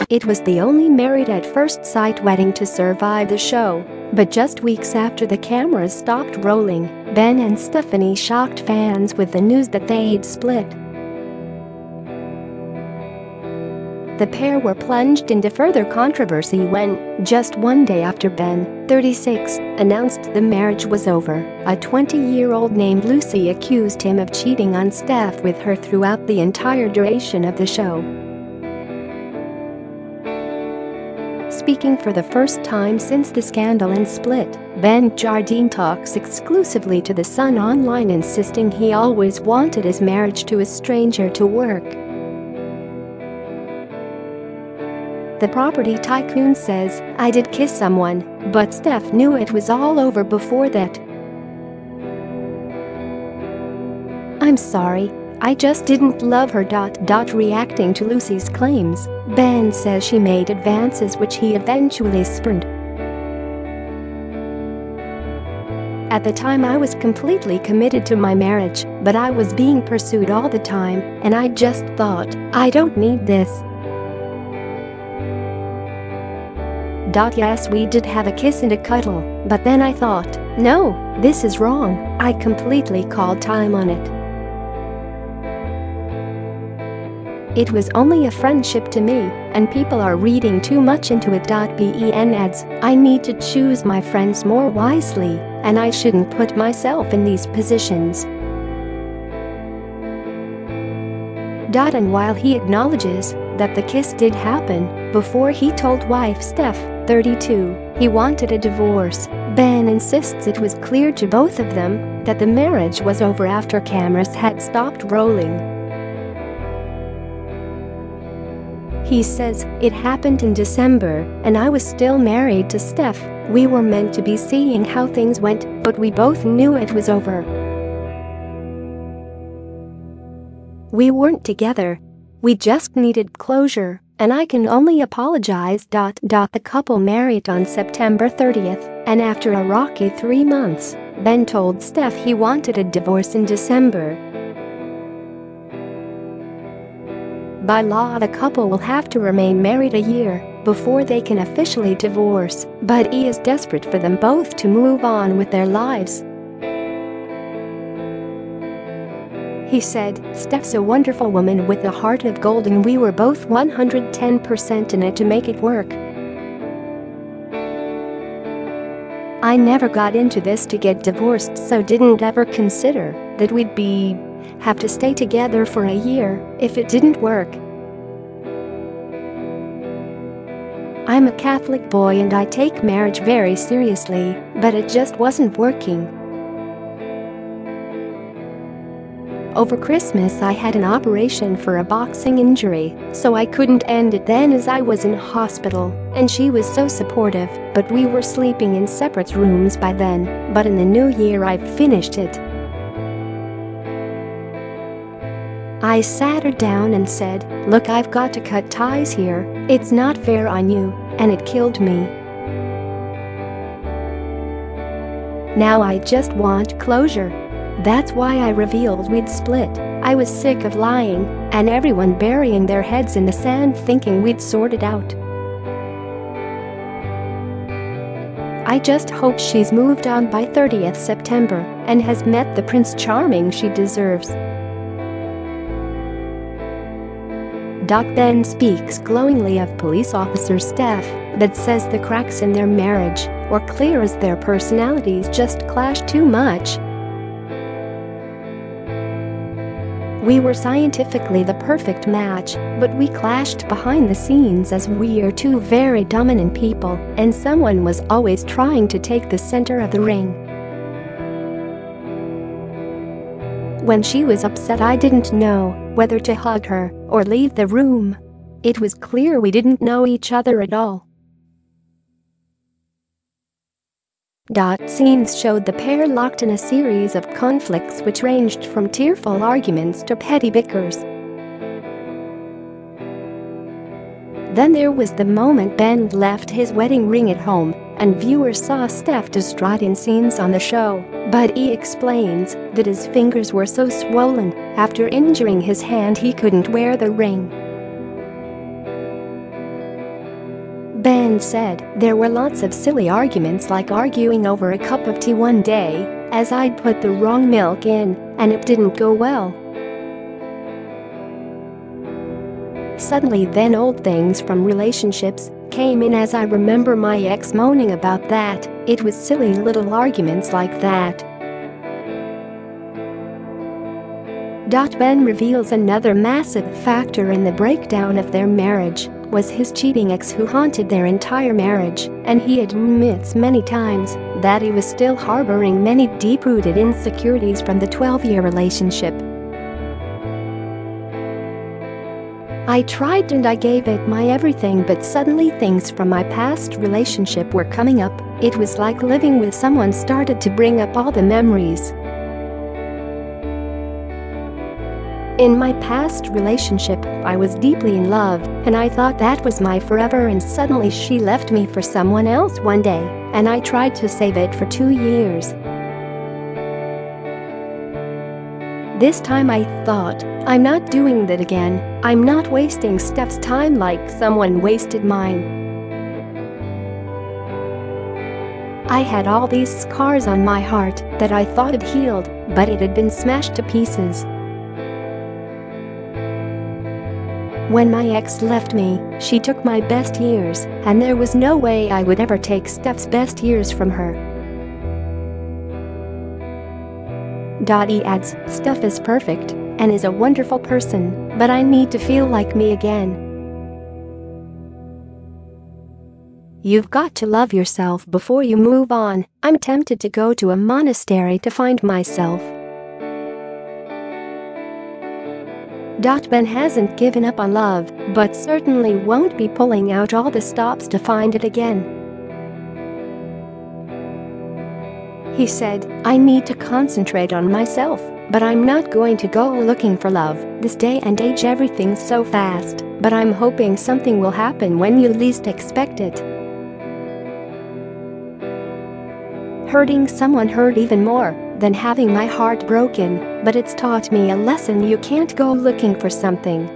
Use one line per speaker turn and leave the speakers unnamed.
It was the only married at first sight wedding to survive the show. But just weeks after the cameras stopped rolling, Ben and Stephanie shocked fans with the news that they'd split. The pair were plunged into further controversy when, just one day after Ben, 36, announced the marriage was over, a 20-year-old named Lucy accused him of cheating on Steph with her throughout the entire duration of the show. Speaking for the first time since the scandal and split, Ben Jardine talks exclusively to The Sun online, insisting he always wanted his marriage to a stranger to work. The property tycoon says, "I did kiss someone, but Steph knew it was all over before that. I'm sorry, I just didn't love her." Reacting to Lucy's claims, Ben says she made advances which he eventually spurned. "At the time I was completely committed to my marriage, but I was being pursued all the time, and I just thought, I don't need this. Yes, we did have a kiss and a cuddle, but then I thought, no, this is wrong. I completely called time on it. It was only a friendship to me, and people are reading too much into it." Ben adds, "I need to choose my friends more wisely, and I shouldn't put myself in these positions." And while he acknowledges that the kiss did happen before he told wife Steph, 32, he wanted a divorce, Ben insists it was clear to both of them that the marriage was over after cameras had stopped rolling. He says, "It happened in December, and I was still married to Steph. We were meant to be seeing how things went, but we both knew it was over. We weren't together. We just needed closure, and I can only apologize." The couple married on September 30th, and after a rocky 3 months, Ben told Steph he wanted a divorce in December. By law, the couple will have to remain married a year before they can officially divorce, but he is desperate for them both to move on with their lives. He said, "Steph's a wonderful woman with a heart of gold, and we were both 110% in it to make it work. I never got into this to get divorced, so didn't ever consider that we'd have to stay together for a year if it didn't work. I'm a Catholic boy and I take marriage very seriously, but it just wasn't working. Over Christmas I had an operation for a boxing injury, so I couldn't end it then as I was in hospital, and she was so supportive, but we were sleeping in separate rooms by then, but in the new year I finished it. I sat her down and said, look, I've got to cut ties here, it's not fair on you, and it killed me. Now I just want closure. That's why I revealed we'd split. I was sick of lying and everyone burying their heads in the sand thinking we'd sort it out. I just hope she's moved on by 30th September and has met the Prince Charming she deserves." Ben speaks glowingly of police officer Steph, but says the cracks in their marriage were clear as their personalities just clashed too much. "We were scientifically the perfect match, but we clashed behind the scenes as we are two very dominant people, and someone was always trying to take the center of the ring. When she was upset, I didn't know whether to hug her or leave the room. It was clear we didn't know each other at all." Scenes showed the pair locked in a series of conflicts which ranged from tearful arguments to petty bickers. Then there was the moment Ben left his wedding ring at home, and viewers saw Steph distraught in scenes on the show, but he explains that his fingers were so swollen after injuring his hand he couldn't wear the ring. Ben said, there were lots of silly arguments like arguing over a cup of tea one day, as I'd put the wrong milk in, and it didn't go well. Suddenly then old things from relationships came in as I remember my ex moaning about that. It was silly little arguments like that. Ben reveals another massive factor in the breakdown of their marriage was his cheating ex who haunted their entire marriage, and he admits many times that he was still harboring many deep-rooted insecurities from the 12-year relationship. I tried and I gave it my everything, but suddenly things from my past relationship were coming up. It was like living with someone started to bring up all the memories. In my past relationship, I was deeply in love, and I thought that was my forever, and suddenly she left me for someone else one day, and I tried to save it for 2 years. This time I thought, I'm not doing that again. I'm not wasting Steph's time like someone wasted mine. I had all these scars on my heart that I thought had healed, but it had been smashed to pieces. When my ex left me, she took my best years, and there was no way I would ever take Steph's best years from her. He adds, Steph is perfect and is a wonderful person, but I need to feel like me again. You've got to love yourself before you move on. I'm tempted to go to a monastery to find myself. Ben hasn't given up on love, but certainly won't be pulling out all the stops to find it again. He said, I need to concentrate on myself, but I'm not going to go looking for love. This day and age everything's so fast, but I'm hoping something will happen when you least expect it. Hurting someone hurt even more than having my heart broken, but it's taught me a lesson: you can't go looking for something.